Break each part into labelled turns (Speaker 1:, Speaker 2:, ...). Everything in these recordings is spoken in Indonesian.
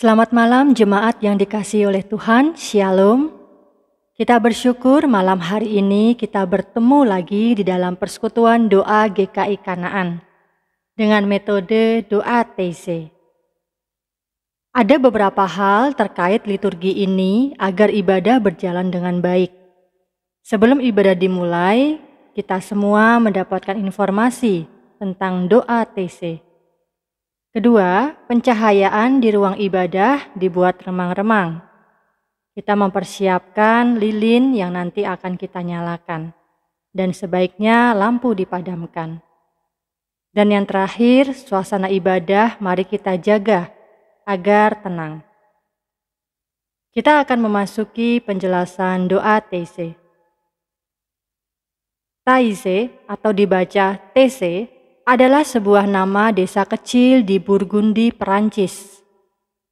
Speaker 1: Selamat malam jemaat yang dikasihi oleh Tuhan, Shalom. Kita bersyukur malam hari ini kita bertemu lagi di dalam persekutuan doa GKI Kanaan dengan metode doa TC. Ada beberapa hal terkait liturgi ini agar ibadah berjalan dengan baik. Sebelum ibadah dimulai, kita semua mendapatkan informasi tentang doa TC. Kedua, pencahayaan di ruang ibadah dibuat remang-remang. Kita mempersiapkan lilin yang nanti akan kita nyalakan, dan sebaiknya lampu dipadamkan. Dan yang terakhir, suasana ibadah mari kita jaga agar tenang. Kita akan memasuki penjelasan doa TC. Taizé atau dibaca TC adalah sebuah nama desa kecil di Burgundi, Perancis,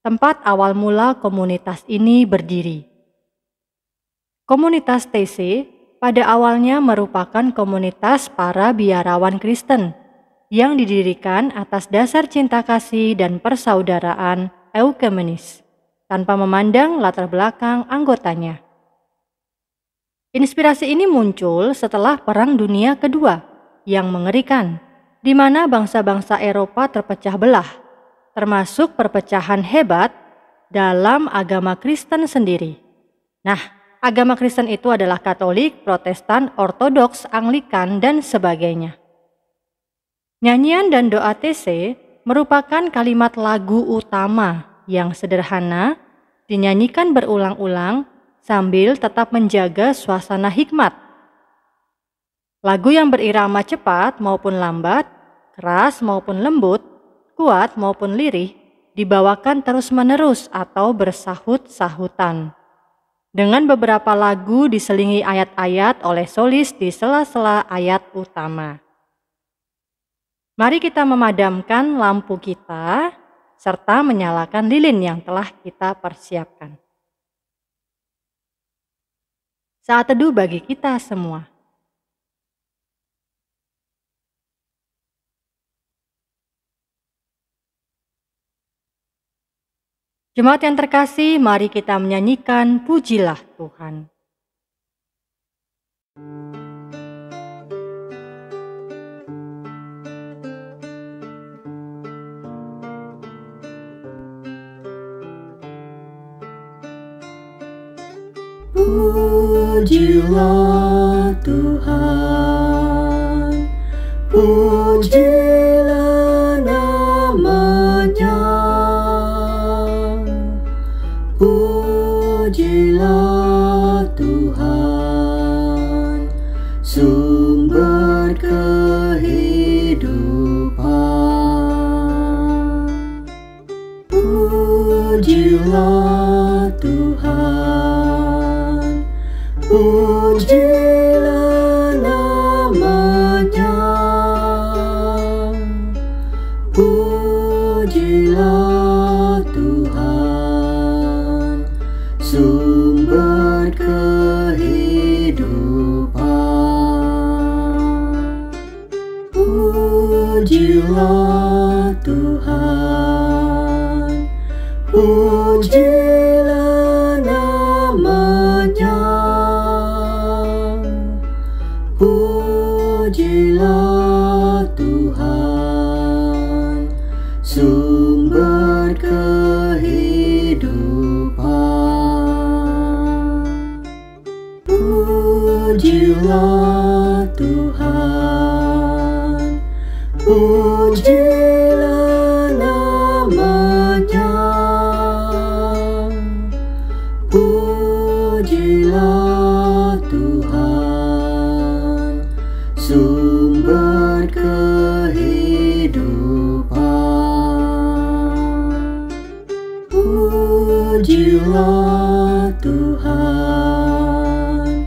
Speaker 1: tempat awal mula komunitas ini berdiri. Komunitas TC pada awalnya merupakan komunitas para biarawan Kristen yang didirikan atas dasar cinta kasih dan persaudaraan eukemenis, tanpa memandang latar belakang anggotanya. Inspirasi ini muncul setelah Perang Dunia Kedua yang mengerikan, di mana bangsa-bangsa Eropa terpecah belah, termasuk perpecahan hebat dalam agama Kristen sendiri. Nah, agama Kristen itu adalah Katolik, Protestan, Ortodoks, Anglikan, dan sebagainya. Nyanyian dan doa TC merupakan kalimat lagu utama yang sederhana, dinyanyikan berulang-ulang sambil tetap menjaga suasana hikmat. Lagu yang berirama cepat maupun lambat, keras maupun lembut, kuat maupun lirih, dibawakan terus-menerus atau bersahut-sahutan. Dengan beberapa lagu diselingi ayat-ayat oleh solis di sela-sela ayat utama. Mari kita memadamkan lampu kita, serta menyalakan lilin yang telah kita persiapkan. Saat teduh bagi kita semua. Jemaat yang terkasih, mari kita menyanyikan Pujilah Tuhan.
Speaker 2: Pujilah Tuhan, pujilah nama-Nya. Pujilah Tuhan, sumber kehidupan. Pujilah Tuhan, pujilah nama-Nya. Pujilah Tuhan, sumber kehidupan. Pujilah Tuhan, pujilah nama-Nya. Pujilah Tuhan, sumber kehidupan. Pujilah Tuhan, pujilah nama-Nya. Pujilah Tuhan, sumber kehidupan. Pujilah Tuhan,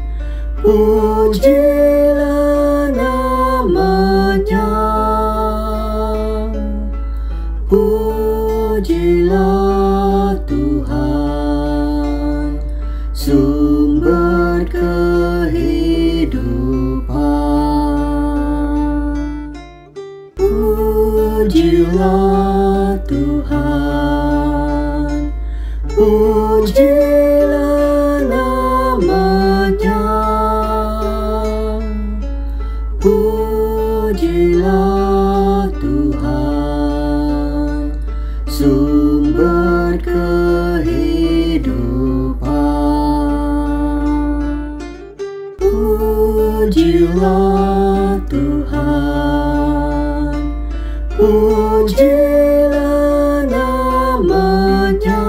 Speaker 2: pujilah nama-Nya. Pujilah Tuhan, sumber kehidupan. Pujilah Tuhan, pujilah namanya, pujilah Tuhan, sumber kehidupan. Pujilah Tuhan, pujilah namanya,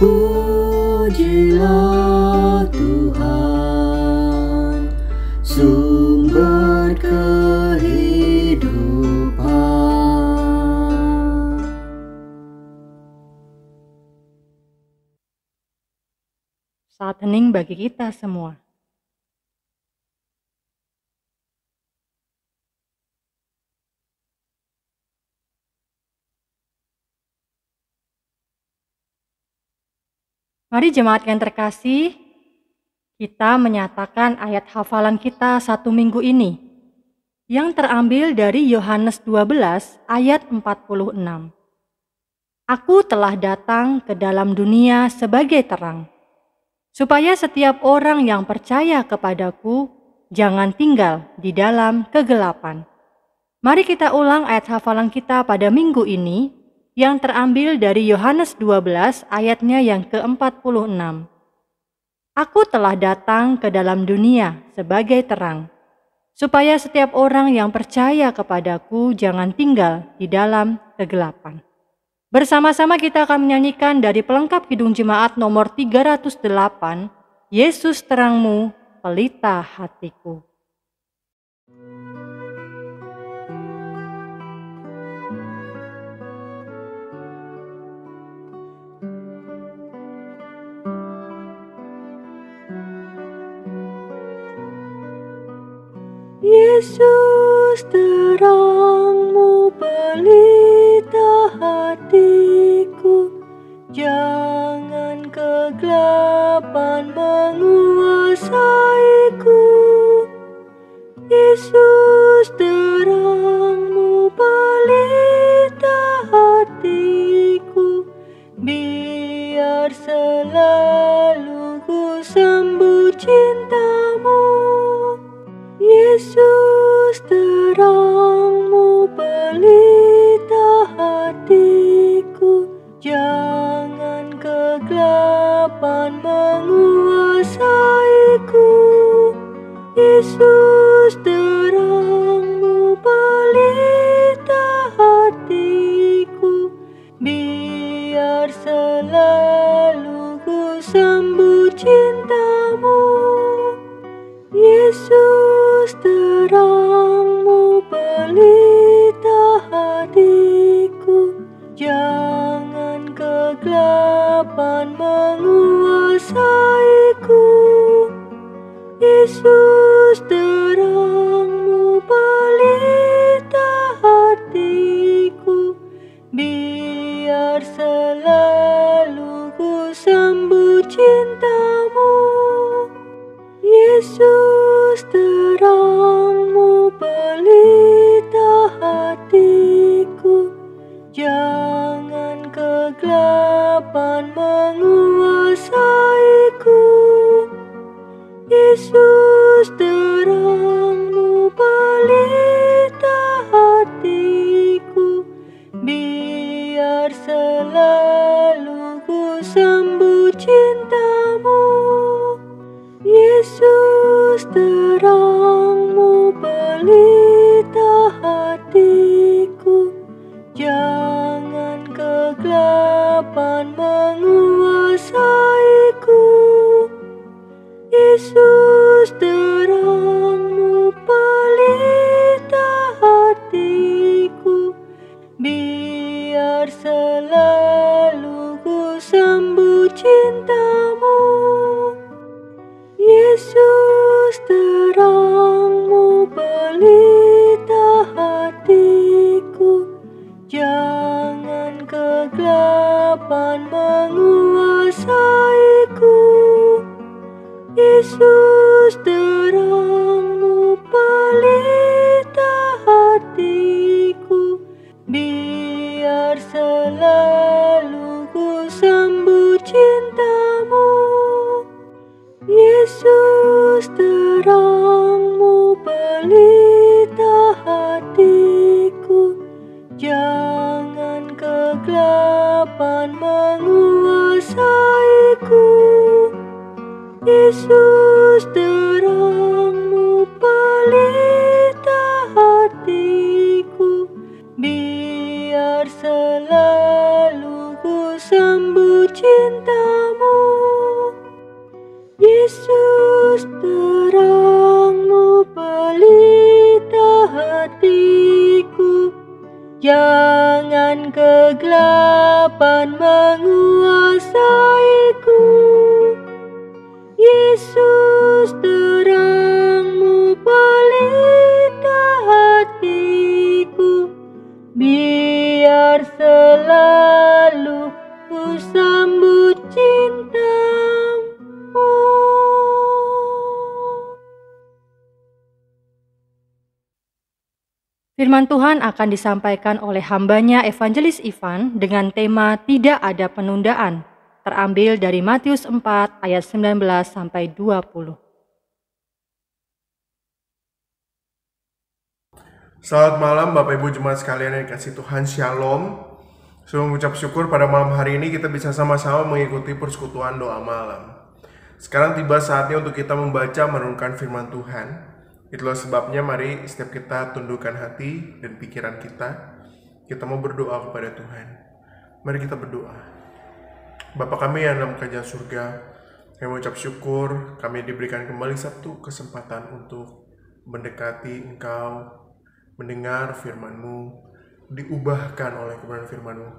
Speaker 2: pujilah Tuhan, sumber kehidupan.
Speaker 1: Saat hening bagi kita semua. Mari jemaat yang terkasih, kita menyatakan ayat hafalan kita satu minggu ini yang terambil dari Yohanes 12 ayat 46. Aku telah datang ke dalam dunia sebagai terang, supaya setiap orang yang percaya kepadaku jangan tinggal di dalam kegelapan. Mari kita ulang ayat hafalan kita pada minggu ini yang terambil dari Yohanes 12 ayatnya yang ke-46. Aku telah datang ke dalam dunia sebagai terang, supaya setiap orang yang percaya kepadaku jangan tinggal di dalam kegelapan. Bersama-sama kita akan menyanyikan dari pelengkap Kidung Jemaat nomor 308, Yesus terangmu, pelita hatiku.
Speaker 2: Yesus terangmu, pelita hatiku, jangan kegelapan menguasaiku. Yesus terangmu, pelita hatiku, biar selalu ku sembut cintamu. Yesus terangmu, pelita hatiku, jangan kegelapan menguasaiku. Yesus terangmu, pelita hatiku, biar selalu ku sembut cintamu. Yesus terangmu, pelita hatiku, jangan kegelapan menguasaiku. Yesus terangmu, pelita hatiku, biar selalu ku sembut cintamu. Yesus terangmu, pelita hatiku, jangan kegelapan menguasaiku. Yesus terangmu, pelita hatiku, biar selalu ku sembut cintamu. Yesus terangmu, pelita hatiku, jangan kegelapan menguasaiku. Yesus terangmu, pelita hatiku, biar selalu ku sembut cintamu. Yesus terangmu, pelita hatiku, jangan kegelapan menguasaiku. Yesus terangmu, pelita hatiku, biar selalu Yesus terangmu pelita hatiku, biar selalu ku sambut cintamu. Yesus terangmu pelita hatiku, jangan kegelapan menguasaiku. Yesus terangmu pelita hatiku, biar selalu ku sambut cintamu.
Speaker 1: Firman Tuhan akan disampaikan oleh hambanya Evangelis Ivan dengan tema tidak ada penundaan, terambil dari Matius 4 ayat 19 sampai 20.
Speaker 3: Selamat malam Bapak Ibu Jemaat sekalian yang dikasihi Tuhan, Shalom. Saya mengucap syukur pada malam hari ini kita bisa sama-sama mengikuti persekutuan doa malam. Sekarang tiba saatnya untuk kita membaca merenungkan firman Tuhan. Itulah sebabnya mari setiap kita tundukkan hati dan pikiran kita. Kita mau berdoa kepada Tuhan. Mari kita berdoa. Bapa kami yang dalam kerajaan surga, kami mengucap syukur kami diberikan kembali satu kesempatan untuk mendekati Engkau, mendengar firman-Mu, diubahkan oleh kebenaran firman-Mu.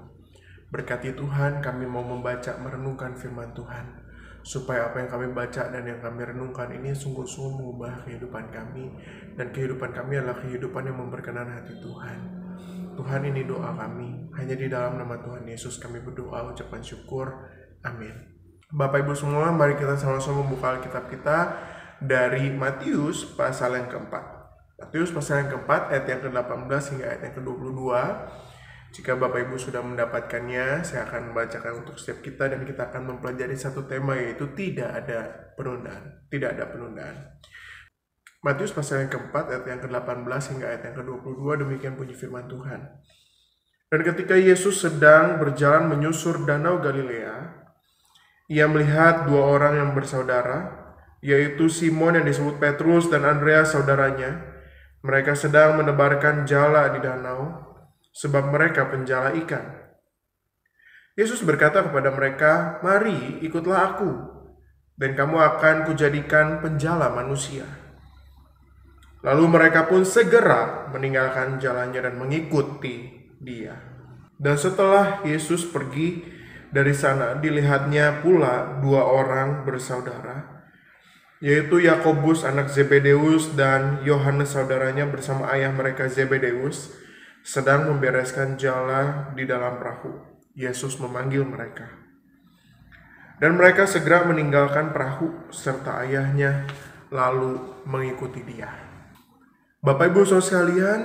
Speaker 3: Berkati Tuhan, kami mau membaca, merenungkan firman Tuhan, supaya apa yang kami baca dan yang kami renungkan ini sungguh-sungguh mengubah kehidupan kami, dan kehidupan kami adalah kehidupan yang memperkenan hati Tuhan. Tuhan, ini doa kami, hanya di dalam nama Tuhan Yesus kami berdoa, ucapan syukur, amin. Bapak Ibu semua, mari kita sama-sama membuka Alkitab kita dari Matius pasal yang keempat. Matius pasal yang keempat, ayat yang ke-18 hingga ayat yang ke-22. Jika Bapak Ibu sudah mendapatkannya, saya akan membacakan untuk setiap kita dan kita akan mempelajari satu tema, yaitu tidak ada penundaan. Tidak ada penundaan. Matius pasal yang keempat, ayat yang ke-18 hingga ayat yang ke-22, demikian bunyi firman Tuhan. Dan ketika Yesus sedang berjalan menyusur danau Galilea, ia melihat dua orang yang bersaudara, yaitu Simon yang disebut Petrus dan Andreas saudaranya. Mereka sedang menebarkan jala di danau, sebab mereka penjala ikan. Yesus berkata kepada mereka, "Mari, ikutlah aku, dan kamu akan kujadikan penjala manusia." Lalu mereka pun segera meninggalkan jalannya dan mengikuti Dia. Dan setelah Yesus pergi dari sana, dilihatnya pula dua orang bersaudara, yaitu Yakobus anak Zebedeus dan Yohanes saudaranya bersama ayah mereka Zebedeus, sedang membereskan jala di dalam perahu. Yesus memanggil mereka, dan mereka segera meninggalkan perahu serta ayahnya, lalu mengikuti Dia. Bapak Ibu Saudara sekalian,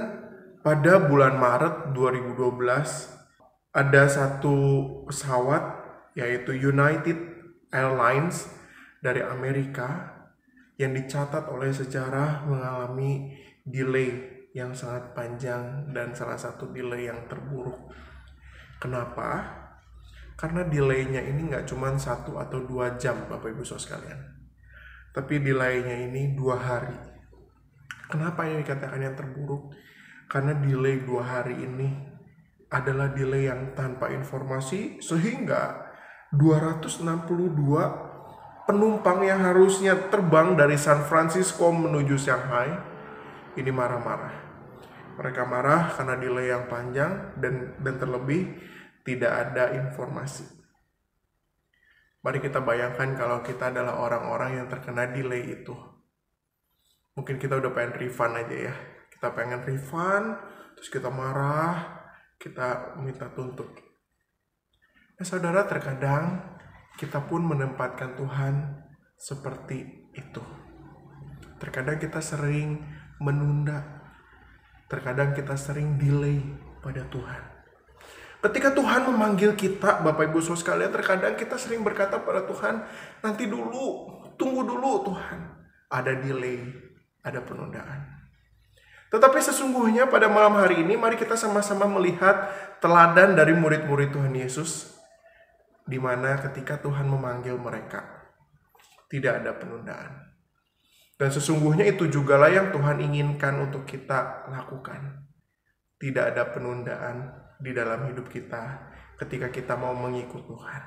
Speaker 3: pada bulan Maret 2012 ada satu pesawat, yaitu United Airlines dari Amerika, yang dicatat oleh sejarah mengalami delay yang sangat panjang dan salah satu delay yang terburuk. Kenapa? Karena delaynya ini nggak cuma 1 atau 2 jam, Bapak Ibu Saudara sekalian, tapi delaynya ini 2 hari. Kenapa ini dikatakan yang terburuk? Karena delay 2 hari ini adalah delay yang tanpa informasi, sehingga 262 penumpang yang harusnya terbang dari San Francisco menuju Shanghai ini marah-marah. Mereka marah karena delay yang panjang dan terlebih tidak ada informasi. Mari kita bayangkan kalau kita adalah orang-orang yang terkena delay itu. Mungkin kita udah pengen refund aja ya. Kita pengen refund, terus kita marah, kita minta tuntut. Nah saudara, terkadang kita pun menempatkan Tuhan seperti itu. Terkadang kita sering menunda. Terkadang kita sering delay pada Tuhan. Ketika Tuhan memanggil kita, Bapak Ibu Saudara sekalian, terkadang kita sering berkata pada Tuhan, nanti dulu, tunggu dulu Tuhan. Ada delay, ada penundaan. Tetapi sesungguhnya pada malam hari ini, mari kita sama-sama melihat teladan dari murid-murid Tuhan Yesus, di mana ketika Tuhan memanggil mereka, Tidak ada penundaan. Dan sesungguhnya itu jugalah yang Tuhan inginkan untuk kita lakukan. Tidak ada penundaan di dalam hidup kita ketika kita mau mengikut Tuhan.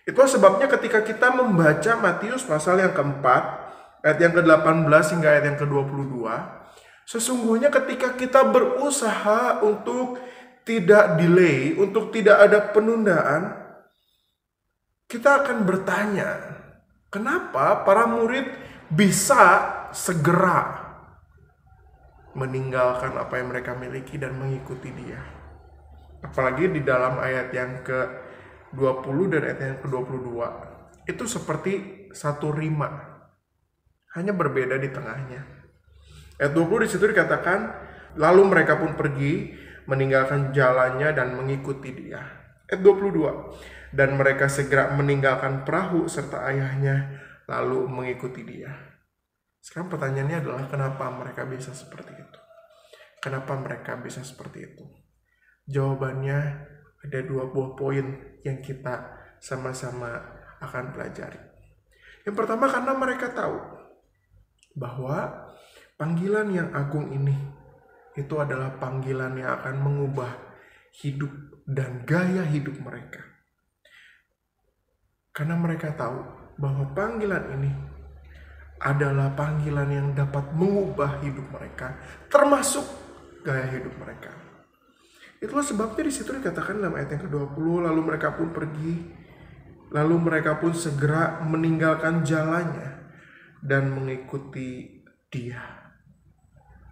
Speaker 3: Itulah sebabnya ketika kita membaca Matius pasal yang keempat, ayat yang ke-18 hingga ayat yang ke-22, sesungguhnya ketika kita berusaha untuk tidak delay, untuk tidak ada penundaan, kita akan bertanya, kenapa para murid bisa segera meninggalkan apa yang mereka miliki dan mengikuti Dia? Apalagi di dalam ayat yang ke-20 dan ayat yang ke-22, itu seperti satu rima, hanya berbeda di tengahnya. Ayat 20 di situ dikatakan, lalu mereka pun pergi, meninggalkan jalannya dan mengikuti Dia. Ayat 22, dan mereka segera meninggalkan perahu serta ayahnya, lalu mengikuti Dia. Sekarang pertanyaannya adalah, kenapa mereka bisa seperti itu? Kenapa mereka bisa seperti itu? Jawabannya ada 2 buah poin yang kita sama-sama akan pelajari. Yang pertama, karena mereka tahu bahwa panggilan yang agung ini itu adalah panggilan yang akan mengubah hidup dan gaya hidup mereka. Karena mereka tahu bahwa panggilan ini adalah panggilan yang dapat mengubah hidup mereka, termasuk gaya hidup mereka. Itulah sebabnya di situ dikatakan dalam ayat yang ke-20, lalu mereka pun pergi, lalu mereka pun segera meninggalkan jalannya dan mengikuti Dia.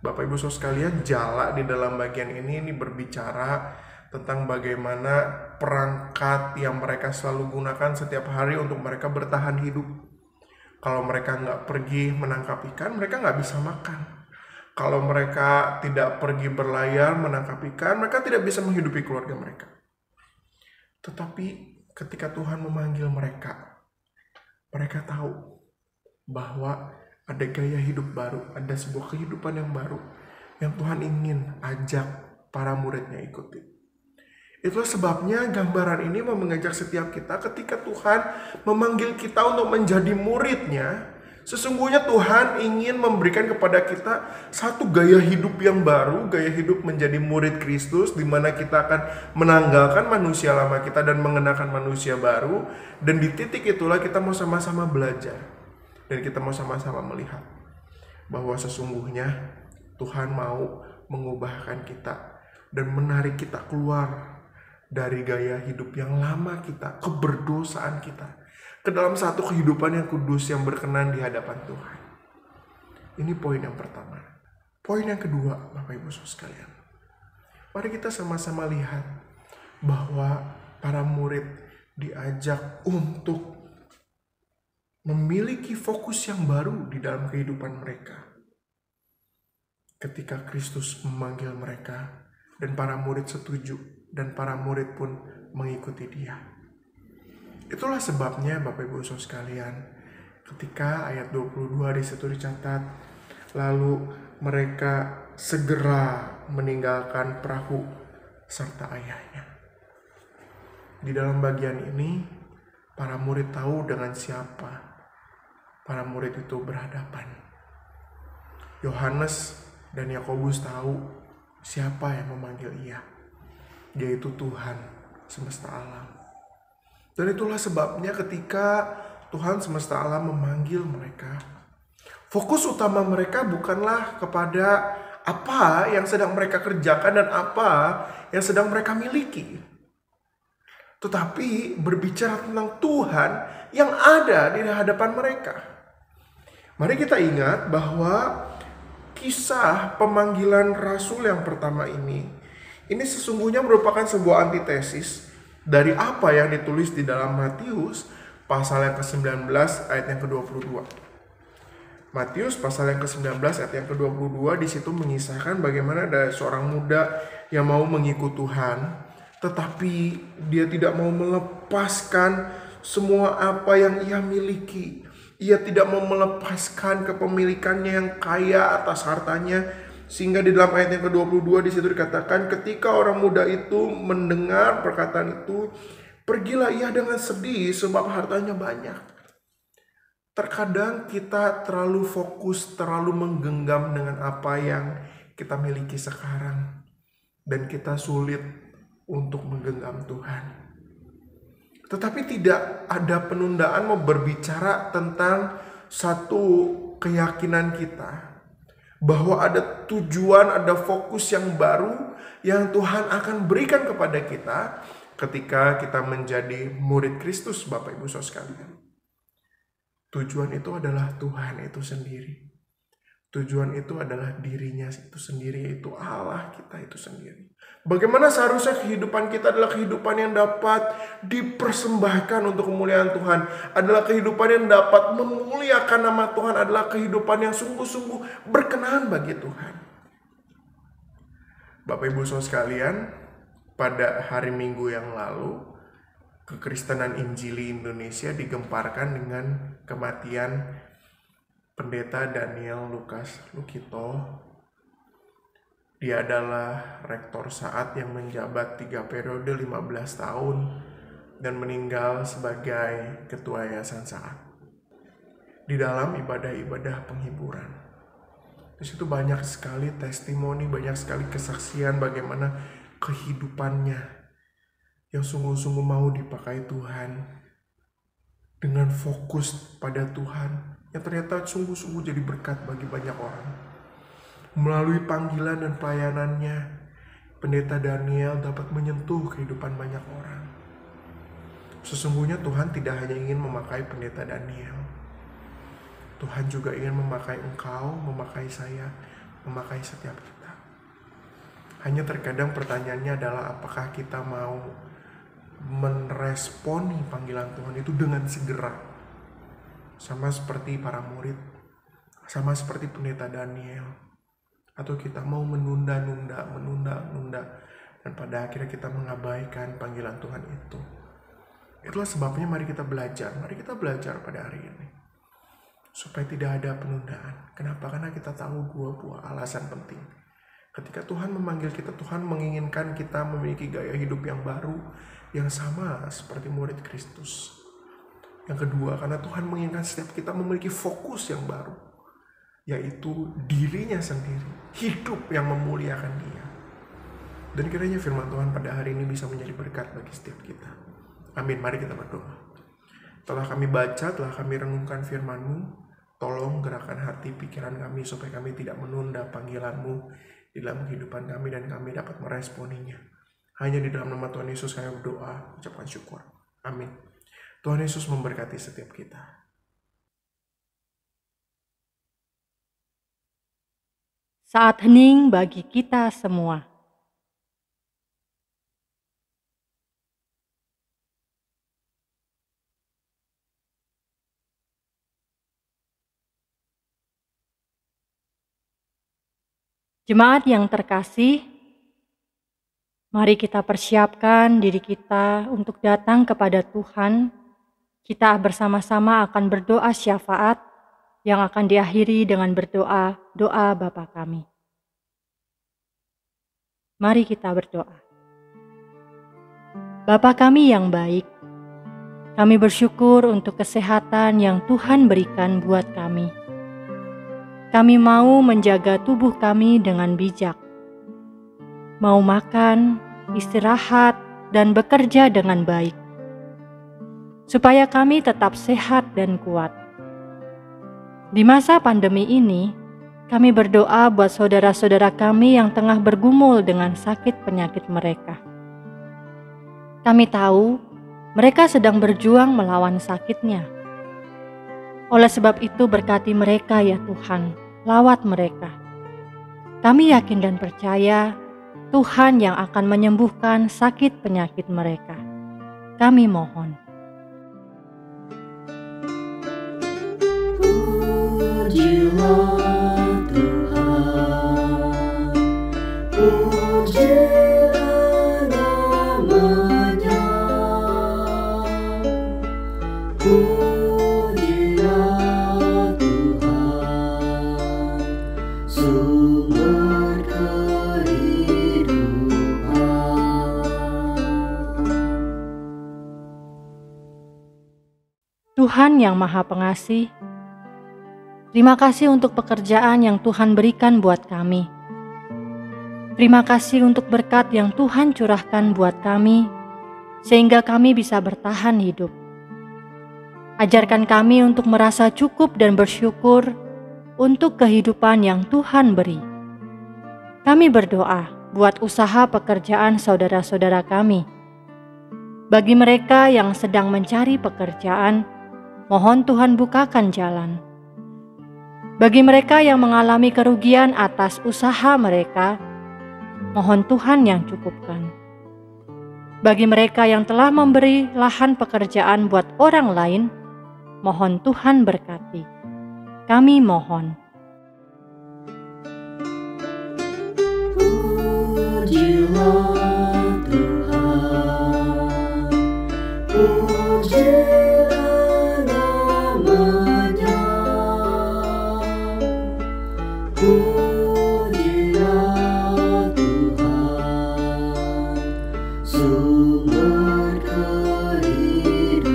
Speaker 3: Bapak Ibu Saudara sekalian, jala di dalam bagian ini berbicara tentang bagaimana perangkat yang mereka selalu gunakan setiap hari untuk mereka bertahan hidup. Kalau mereka nggak pergi menangkap ikan, mereka nggak bisa makan. Kalau mereka tidak pergi berlayar menangkap ikan, mereka tidak bisa menghidupi keluarga mereka. Tetapi ketika Tuhan memanggil mereka, mereka tahu bahwa ada gaya hidup baru, ada sebuah kehidupan yang baru yang Tuhan ingin ajak para muridnya ikuti. Itulah sebabnya gambaran ini mau mengajak setiap kita ketika Tuhan memanggil kita untuk menjadi muridnya. Sesungguhnya Tuhan ingin memberikan kepada kita satu gaya hidup yang baru, gaya hidup menjadi murid Kristus, di mana kita akan menanggalkan manusia lama kita dan mengenakan manusia baru. Dan di titik itulah kita mau sama-sama belajar. Dan kita mau sama-sama melihat bahwa sesungguhnya Tuhan mau mengubahkan kita dan menarik kita keluar dari gaya hidup yang lama kita, keberdosaan kita, ke dalam satu kehidupan yang kudus yang berkenan di hadapan Tuhan. Ini poin yang pertama. Poin yang kedua, Bapak Ibu Saudara sekalian, mari kita sama-sama lihat bahwa para murid diajak untuk memiliki fokus yang baru di dalam kehidupan mereka. Ketika Kristus memanggil mereka dan para murid setuju dan para murid pun mengikuti Dia. Itulah sebabnya Bapak Ibu Saudara sekalian, ketika ayat 22 di situ dicatat, lalu mereka segera meninggalkan perahu serta ayahnya. Di dalam bagian ini, para murid tahu dengan siapa para murid itu berhadapan. Yohanes dan Yakobus tahu siapa yang memanggil ia, yaitu Tuhan semesta alam. Dan itulah sebabnya ketika Tuhan semesta alam memanggil mereka, fokus utama mereka bukanlah kepada apa yang sedang mereka kerjakan dan apa yang sedang mereka miliki, tetapi berbicara tentang Tuhan yang ada di hadapan mereka. Mari kita ingat bahwa kisah pemanggilan Rasul yang pertama ini sesungguhnya merupakan sebuah antitesis dari apa yang ditulis di dalam Matius pasal yang ke-19 ayat yang ke-22. Matius pasal yang ke-19 ayat yang ke-22 di situ mengisahkan bagaimana ada seorang muda yang mau mengikut Tuhan, tetapi dia tidak mau melepaskan semua apa yang ia miliki. Ia tidak mau melepaskan kepemilikannya yang kaya atas hartanya, sehingga di dalam ayat yang ke-22 di situ dikatakan, ketika orang muda itu mendengar perkataan itu, pergilah ia dengan sedih sebab hartanya banyak. Terkadang kita terlalu fokus, terlalu menggenggam dengan apa yang kita miliki sekarang. Dan kita sulit untuk menggenggam Tuhan. Tetapi tidak ada penundaan mau berbicara tentang satu keyakinan kita. Bahwa ada tujuan, ada fokus yang baru yang Tuhan akan berikan kepada kita ketika kita menjadi murid Kristus, Bapak Ibu Saudara sekalian. Tujuan itu adalah Tuhan itu sendiri. Tujuan itu adalah dirinya itu sendiri, yaitu Allah kita itu sendiri. Bagaimana seharusnya kehidupan kita adalah kehidupan yang dapat dipersembahkan untuk kemuliaan Tuhan. Adalah kehidupan yang dapat memuliakan nama Tuhan. Adalah kehidupan yang sungguh-sungguh berkenan bagi Tuhan. Bapak Ibu Saudara sekalian, pada hari Minggu yang lalu, kekristenan Injili Indonesia digemparkan dengan kematian Pendeta Daniel Lukas Lukito. Dia adalah rektor SAAT yang menjabat 3 periode 15 tahun dan meninggal sebagai ketua yayasan SAAT. Di dalam ibadah-ibadah penghiburan. Di situ banyak sekali testimoni, banyak sekali kesaksian bagaimana kehidupannya yang sungguh-sungguh mau dipakai Tuhan dengan fokus pada Tuhan yang ternyata sungguh-sungguh jadi berkat bagi banyak orang. Melalui panggilan dan pelayanannya, Pendeta Daniel dapat menyentuh kehidupan banyak orang. Sesungguhnya Tuhan tidak hanya ingin memakai Pendeta Daniel. Tuhan juga ingin memakai engkau, memakai saya, memakai setiap kita. Hanya terkadang pertanyaannya adalah apakah kita mau meresponi panggilan Tuhan itu dengan segera, sama seperti para murid, sama seperti Pendeta Daniel, atau kita mau menunda-nunda, dan pada akhirnya kita mengabaikan panggilan Tuhan itu. Itulah sebabnya mari kita belajar pada hari ini, supaya tidak ada penundaan. Kenapa? Karena kita tahu dua buah alasan penting. Ketika Tuhan memanggil kita, Tuhan menginginkan kita memiliki gaya hidup yang baru, yang sama seperti murid Kristus. Yang kedua, karena Tuhan menginginkan setiap kita memiliki fokus yang baru, yaitu dirinya sendiri, hidup yang memuliakan Dia. Dan kiranya firman Tuhan pada hari ini bisa menjadi berkat bagi setiap kita. Amin, mari kita berdoa. Telah kami baca, telah kami renungkan firman-Mu, tolong gerakkan hati pikiran kami supaya kami tidak menunda panggilan-Mu di dalam kehidupan kami dan kami dapat meresponinya. Hanya di dalam nama Tuhan Yesus kami berdoa, ucapkan syukur. Amin. Tuhan Yesus memberkati setiap kita.
Speaker 1: Saat hening bagi kita semua. Jemaat yang terkasih, mari kita persiapkan diri kita untuk datang kepada Tuhan. Kita bersama-sama akan berdoa syafaat yang akan diakhiri dengan berdoa, doa Bapa kami. Mari kita berdoa. Bapa kami yang baik, kami bersyukur untuk kesehatan yang Tuhan berikan buat kami. Kami mau menjaga tubuh kami dengan bijak. Mau makan, istirahat, dan bekerja dengan baik. Supaya kami tetap sehat dan kuat. Di masa pandemi ini, kami berdoa buat saudara-saudara kami yang tengah bergumul dengan sakit penyakit mereka. Kami tahu mereka sedang berjuang melawan sakitnya. Oleh sebab itu berkati mereka ya Tuhan, lawat mereka. Kami yakin dan percaya Tuhan yang akan menyembuhkan sakit penyakit mereka. Kami mohon.
Speaker 2: Pujilah Tuhan, pujilah nama-Nya, pujilah Tuhan, sumber kehidupan.
Speaker 1: Tuhan yang Maha Pengasih, Terima kasih untuk pekerjaan yang Tuhan berikan buat kami. Terima kasih untuk berkat yang Tuhan curahkan buat kami, sehingga kami bisa bertahan hidup. Ajarkan kami untuk merasa cukup dan bersyukur untuk kehidupan yang Tuhan beri. Kami berdoa buat usaha pekerjaan saudara-saudara kami. Bagi mereka yang sedang mencari pekerjaan, mohon Tuhan bukakan jalan. Bagi mereka yang mengalami kerugian atas usaha mereka, mohon Tuhan yang cukupkan. Bagi mereka yang telah memberi lahan pekerjaan buat orang lain, mohon Tuhan berkati. Kami mohon.
Speaker 2: Pujilah Tuhan, pujilah nama-Nya, pujilah Tuhan, sumber kehidupan.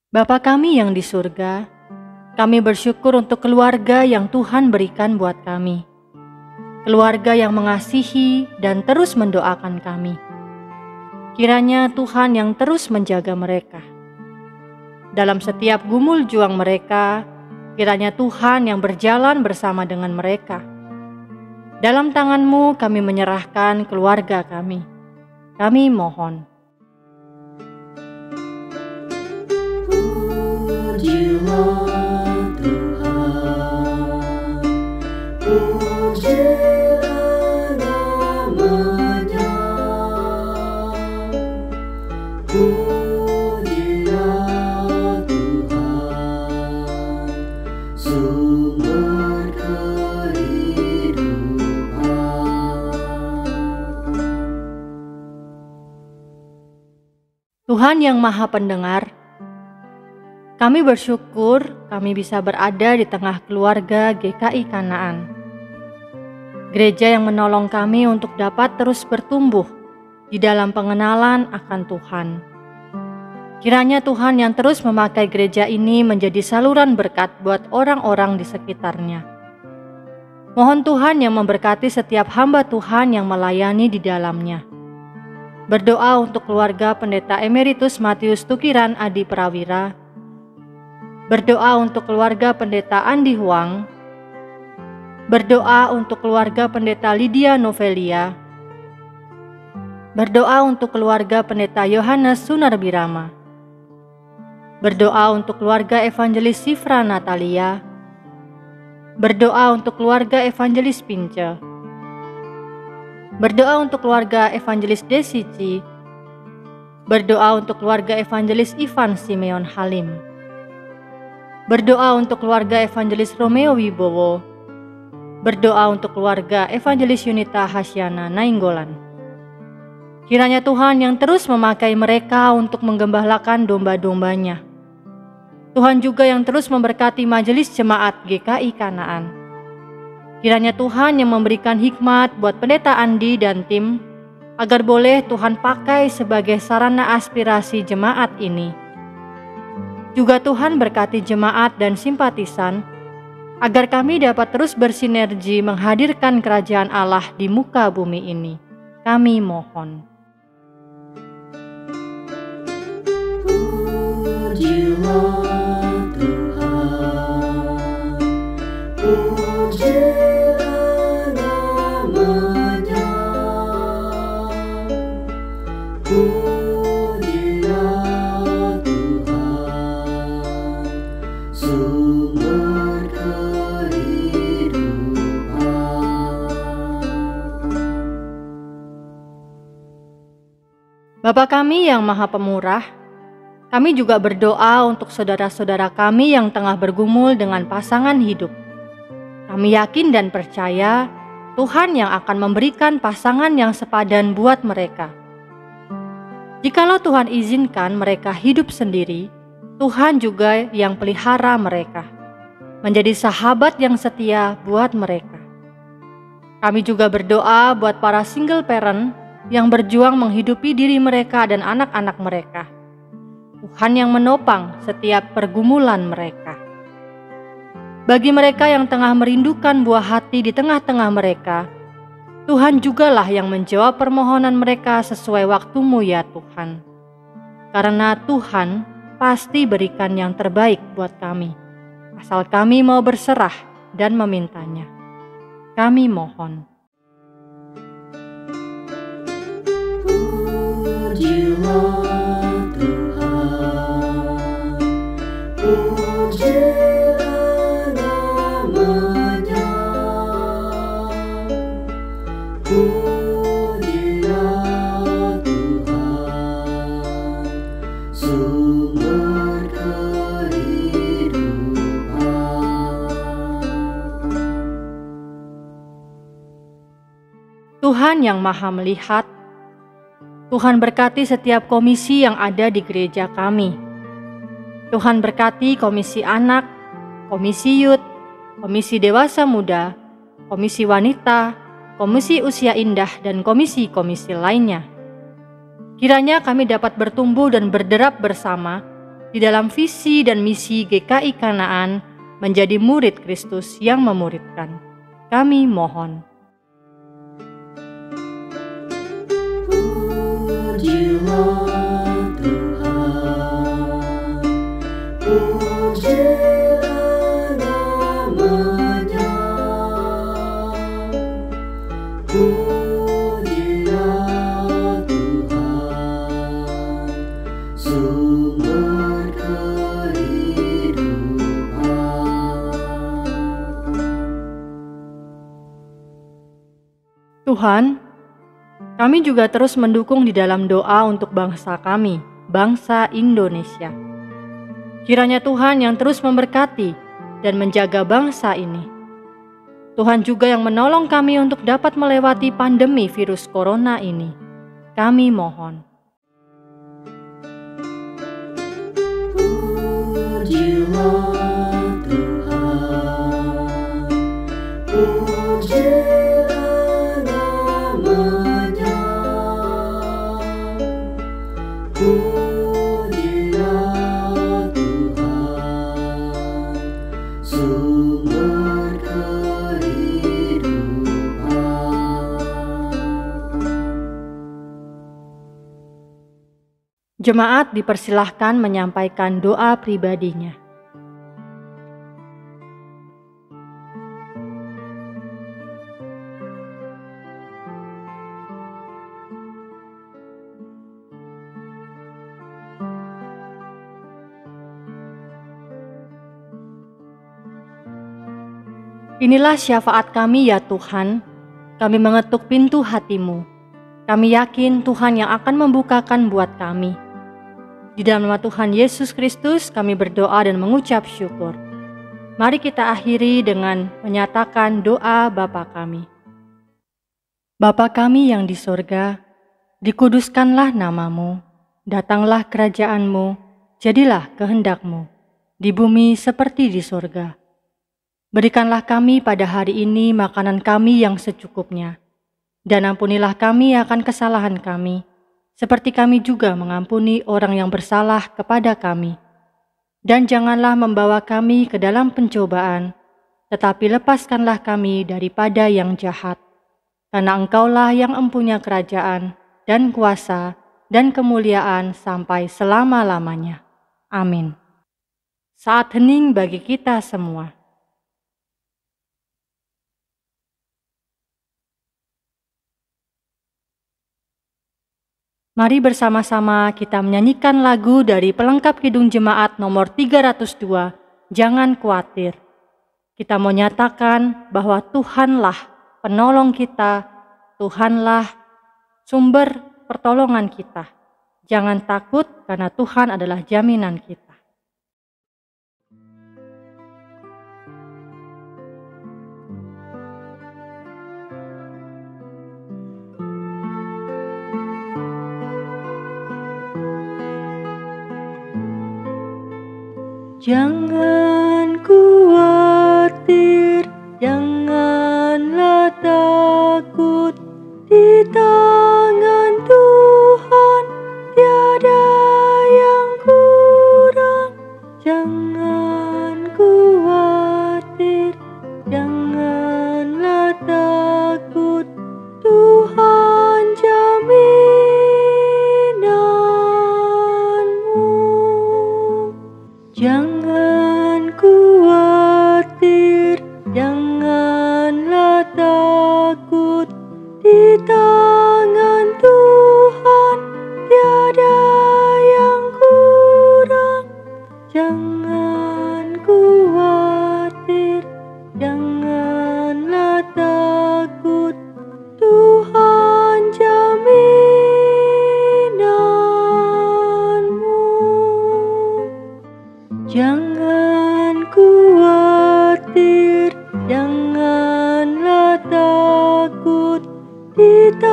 Speaker 1: Bapa kami yang di surga, kami bersyukur untuk keluarga yang Tuhan berikan buat kami. Keluarga yang mengasihi dan terus mendoakan kami. Kiranya Tuhan yang terus menjaga mereka. Dalam setiap gumul juang mereka, kiranya Tuhan yang berjalan bersama dengan mereka. Dalam tangan-Mu kami menyerahkan keluarga kami. Kami mohon.
Speaker 2: Pujilah Tuhan, pujilah nama-Nya, pujilah Tuhan, sumber kehidupan.
Speaker 1: Tuhan yang Maha Pendengar, kami bersyukur kami bisa berada di tengah keluarga GKI Kanaan. Gereja yang menolong kami untuk dapat terus bertumbuh di dalam pengenalan akan Tuhan. Kiranya Tuhan yang terus memakai gereja ini menjadi saluran berkat buat orang-orang di sekitarnya. Mohon Tuhan yang memberkati setiap hamba Tuhan yang melayani di dalamnya. Berdoa untuk keluarga Pendeta Emeritus Matius Tukiran Adi Prawira. Berdoa untuk keluarga Pendeta Andi Huang. Berdoa untuk keluarga Pendeta Lydia Novelia. Berdoa untuk keluarga Pendeta Yohanes Sunarbirama. Berdoa untuk keluarga Evangelis Sifra Natalia. Berdoa untuk keluarga Evangelis Pince. Berdoa untuk keluarga Evangelis Desici. Berdoa untuk keluarga Evangelis Ivan Simeon Halim. Berdoa untuk keluarga Evangelis Romeo Wibowo. Berdoa untuk keluarga Evangelis Yunita Hasyana Nainggolan. Kiranya Tuhan yang terus memakai mereka untuk menggembalakan domba-dombanya. Tuhan juga yang terus memberkati majelis jemaat GKI Kanaan. Kiranya Tuhan yang memberikan hikmat buat Pendeta Andi dan tim, agar boleh Tuhan pakai sebagai sarana aspirasi jemaat ini. Juga Tuhan berkati jemaat dan simpatisan, agar kami dapat terus bersinergi menghadirkan kerajaan Allah di muka bumi ini. Kami mohon.
Speaker 2: Pujilah Tuhan, pujilah nama-Nya, pujilah Tuhan, sumber kehidupan.
Speaker 1: Bapa kami yang Maha Pemurah, kami juga berdoa untuk saudara-saudara kami yang tengah bergumul dengan pasangan hidup. Kami yakin dan percaya Tuhan yang akan memberikan pasangan yang sepadan buat mereka. Jikalau Tuhan izinkan mereka hidup sendiri, Tuhan juga yang pelihara mereka, menjadi sahabat yang setia buat mereka. Kami juga berdoa buat para single parent yang berjuang menghidupi diri mereka dan anak-anak mereka. Tuhan yang menopang setiap pergumulan mereka. Bagi mereka yang tengah merindukan buah hati di tengah-tengah mereka, Tuhan jugalah yang menjawab permohonan mereka sesuai waktu-Mu ya Tuhan. Karena Tuhan pasti berikan yang terbaik buat kami, asal kami mau berserah dan memintanya. Kami mohon.
Speaker 2: Pujilah Tuhan, pujilah nama-Nya, pujilah Tuhan, sumber kehidupan.
Speaker 1: Tuhan yang Maha Melihat, Tuhan berkati setiap komisi yang ada di gereja kami. Tuhan berkati komisi anak, komisi youth, komisi dewasa muda, komisi wanita, komisi usia indah, dan komisi-komisi lainnya. Kiranya kami dapat bertumbuh dan berderap bersama di dalam visi dan misi GKI Kanaan menjadi murid Kristus yang memuridkan. Kami mohon.
Speaker 2: Pujilah Tuhan, pujilah nama-Nya, pujilah Tuhan, sumber kehidupan.
Speaker 1: Tuhan, kami juga terus mendukung di dalam doa untuk bangsa kami, bangsa Indonesia. Kiranya Tuhan yang terus memberkati dan menjaga bangsa ini. Tuhan juga yang menolong kami untuk dapat melewati pandemi virus corona ini. Kami mohon.
Speaker 2: Pujilah Tuhan, pujilah nama-Nya, pujilah Tuhan, sumber kehidupan.
Speaker 1: Jemaat dipersilahkan menyampaikan doa pribadinya. Inilah syafaat kami ya Tuhan, kami mengetuk pintu hati-Mu. Kami yakin Tuhan yang akan membukakan buat kami. Di dalam nama Tuhan Yesus Kristus kami berdoa dan mengucap syukur. Mari kita akhiri dengan menyatakan doa Bapa kami. Bapa kami yang di sorga, dikuduskanlah nama-Mu, datanglah kerajaan-Mu, jadilah kehendak-Mu, di bumi seperti di sorga. Berikanlah kami pada hari ini makanan kami yang secukupnya, dan ampunilah kami akan kesalahan kami, seperti kami juga mengampuni orang yang bersalah kepada kami. Dan janganlah membawa kami ke dalam pencobaan, tetapi lepaskanlah kami daripada yang jahat. Karena Engkaulah yang empunya kerajaan, dan kuasa, dan kemuliaan sampai selama-lamanya. Amin. Saat hening bagi kita semua. Mari bersama-sama kita menyanyikan lagu dari pelengkap Kidung Jemaat nomor 302, Jangan Khawatir. Kita mau nyatakan bahwa Tuhanlah penolong kita, Tuhanlah sumber pertolongan kita. Jangan takut karena Tuhan adalah jaminan kita. Jangan khawatir, janganlah takut, di tangan Tuhan tiada yang kuat.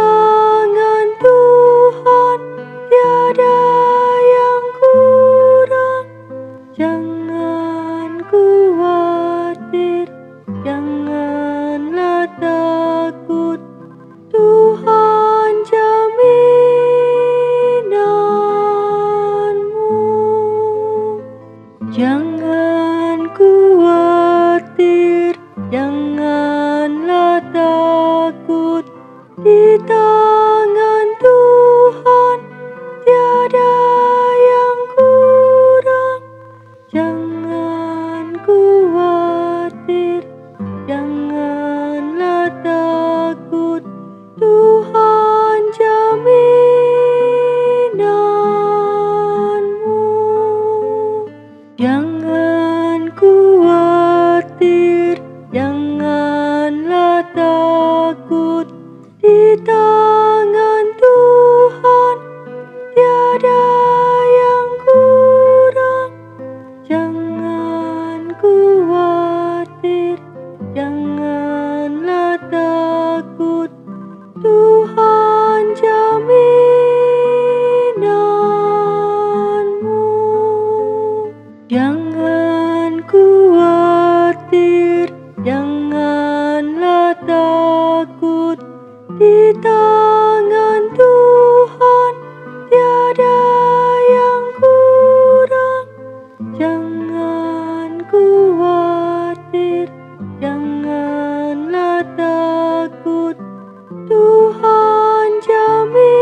Speaker 1: tangan Tuhan tiada yang kurang. Jangan khawatir, janganlah takut, Tuhan jaminanmu. Jangan khawatir, janganlah takut, di tangan Tuhan tiada yang kurang. Jangan khawatir, janganlah takut, Tuhan jaminanmu. Jangan khawatir, janganlah takut, di tangan Tuhan tiada yang kurang. Jangan khawatir, janganlah takut, Tuhan jaminanmu. Jangan khawatir, janganlah takut, di tangan Tuhan tiada yang kurang. Jangan khawatir, janganlah takut, Tuhan jaminanmu.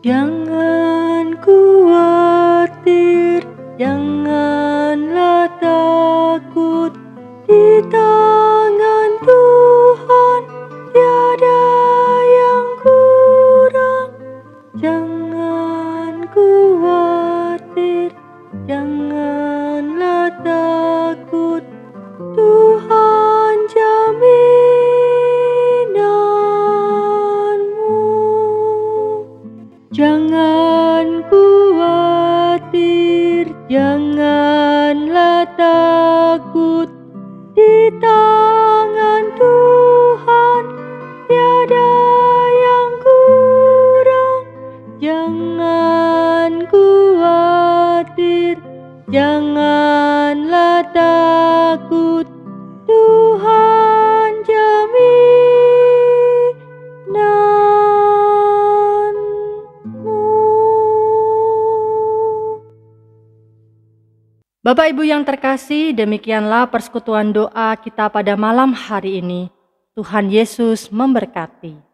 Speaker 1: Jangan khawatir, janganlah takut, di tangan Tuhan tiada yang kurang. Jangan khawatir, janganlah takut, Tuhan jaminanmu. Jangan khawatir, janganlah takut, di tangan Tuhan tiada yang kurang. Jangan khawatir, janganlah takut, Tuhan jaminanmu. Bapak Ibu yang terkasih, demikianlah persekutuan doa kita pada malam hari ini. Tuhan Yesus memberkati.